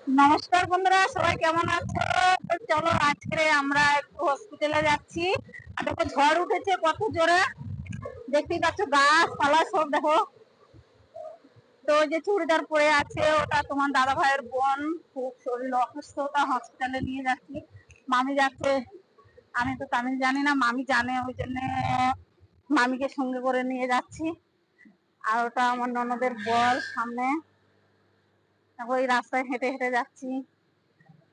নমস্কার বন্ধুরা, সবাই কেমন আছো? তো চলো আজকে আমরা একটু হসপিটালে যাচ্ছি। আর দেখো ঝড় উঠেছে কত জোরে, দেখতেই পাচ্ছ গাছপালা সব দেখো। তো যে চুড়িদার পরে আছে ওটা তোমার দাদা ভাইয়ের বোন, খুব শরীর অসুস্থ, ওটা হসপিটালে নিয়ে যাচ্ছি। মামি যাচ্ছে, আমি তো তামিল জানি না, মামি জানে, ওই জন্য মামিকে সঙ্গে করে নিয়ে যাচ্ছি। আর ওটা আমার ননদের বর সামনে। ওই রাস্তায় হেঁটে হেঁটে যাচ্ছি,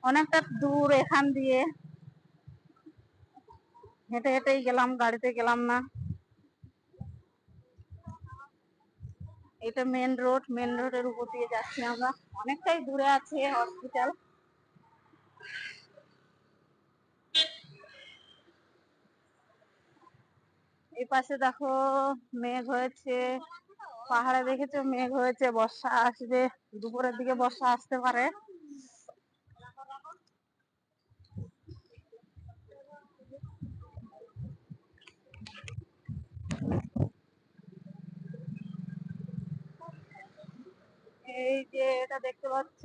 অনেকটা দূর এখান দিয়ে হেঁটে হেঁটেই গেলাম, গাড়িতে গেলাম না। এটা মেন রোড, মেন রোডের উপর দিয়ে যাচ্ছি আমরা, অনেকটাই দূরে আছে হসপিটাল। এই পাশে দেখো মেঘ হয়েছে, পাহাড়ে দেখেছো মেঘ হয়েছে, বর্ষা আসবে, দুপুরের দিকে বর্ষা আসতে পারে। এই যে এটা দেখতে পাচ্ছ,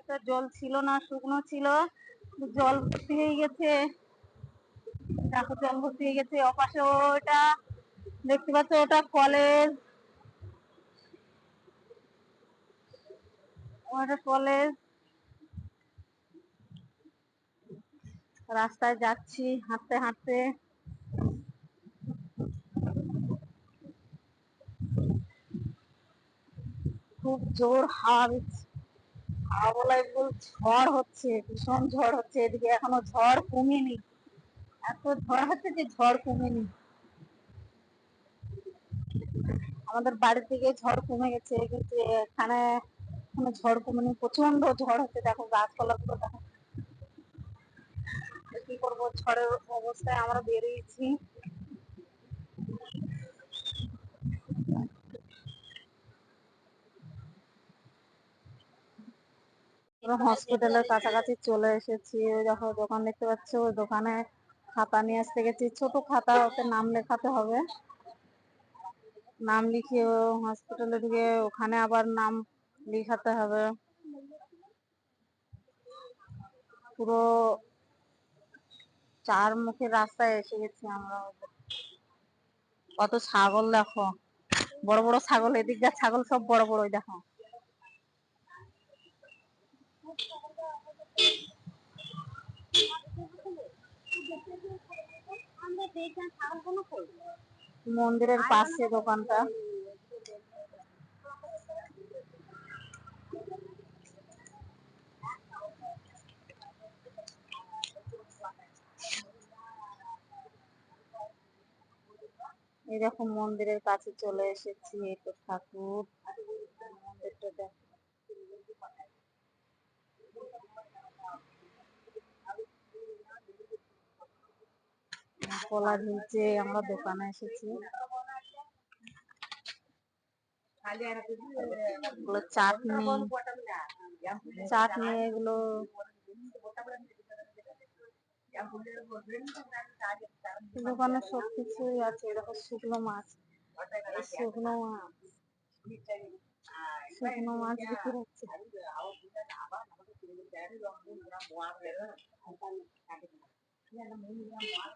এটা জল ছিল না, শুকনো ছিল, জল ভর্তি হয়ে গেছে। দেখো জল ভর্তি হয়ে গেছে। অপাশে ওটা দেখতে পাচ্ছ, ওটা কলেজ, ওটা কলেজ। রাস্তায় যাচ্ছি হাঁটতে হাঁটতে। খুব জোর হাওয়া দিচ্ছে, হাওয়া বলাই ভুল, ঝড় হচ্ছে, ভীষণ ঝড় হচ্ছে। এদিকে এখনো ঝড় কমেনি, এত ঝড় হচ্ছে যে ঝড় কমেনি। আমাদের বাড়ির দিকে ঝড় কমে গেছে, কিন্তু এখানে কোনো ঝড় কমেনি, প্রচন্ড ঝড় হচ্ছে। দেখো গাছপালা গুলো দেখো। কি করবো, ঝড়ের অবস্থায় আমরা বেরিয়েছি। হসপিটালের কাছাকাছি চলে এসেছি। ওই দেখো দোকান দেখতে পাচ্ছ, ওই দোকানে খাতা নিয়ে আসতে গেছি, ছোট খাতা, ওতে নাম লেখাতে হবে। নাম লিখিয়ে হসপিটালে ঢুকে ওখানে আবার নাম লিখাতে হবে। পুরো চার মুখের রাস্তায় এসে গেছি আমরা। কত ছাগল দেখো, বড় বড় ছাগল, এদিককার ছাগল সব বড় বড়, দেখো। মন্দিরের পাশে দোকানটা। এরকম মন্দিরের কাছে চলে এসেছি। এই তো ঠাকুর, মন্দিরটা দেখো। কলা ঝুলছে, আমরা দোকানে এসেছি। চাটনি, চাটনি এগুলো। দোকানে সবকিছুই আছে। দেখো শুকনো মাছ, শুকনো মাছ, শুকনো মাছ বিক্রি হচ্ছে।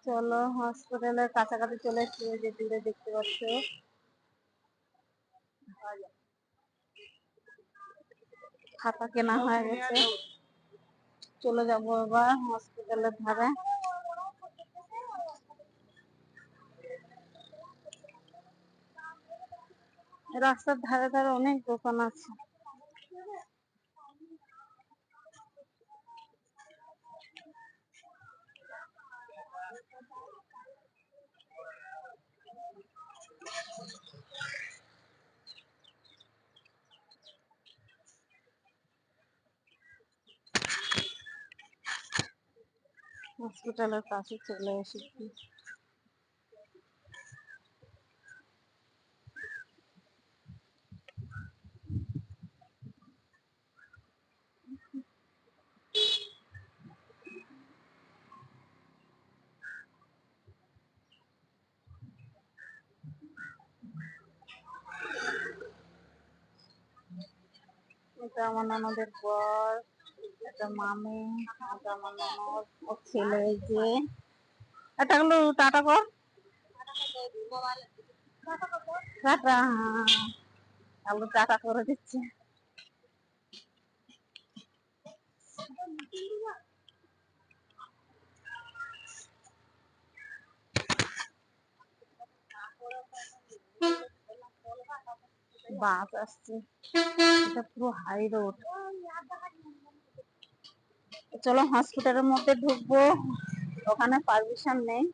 চলো হসপিটালের কাছাকাছি চলে এসেছি, যে দূরে দেখতে পাচ্ছ খাতা কেনা হয়ে গেছে। চলে যাবো এবার হসপিটালের ধারে। রাস্তার ধারে ধারে অনেক দোকান আছে। হসপিটালের কাছে চলে এসেছি। এটা আমার ননদের বর, একটা মামি, একটা আমার ননদ, ওর ছেলে, এই যে এটা হলো টাটা কর, টাটা, আলু টাটা করে দিচ্ছে। বাস আসছে, এটা পুরো হাই রোড। চলো হসপিটালের মধ্যে ঢুকবো, ওখানে পারমিশন নেই।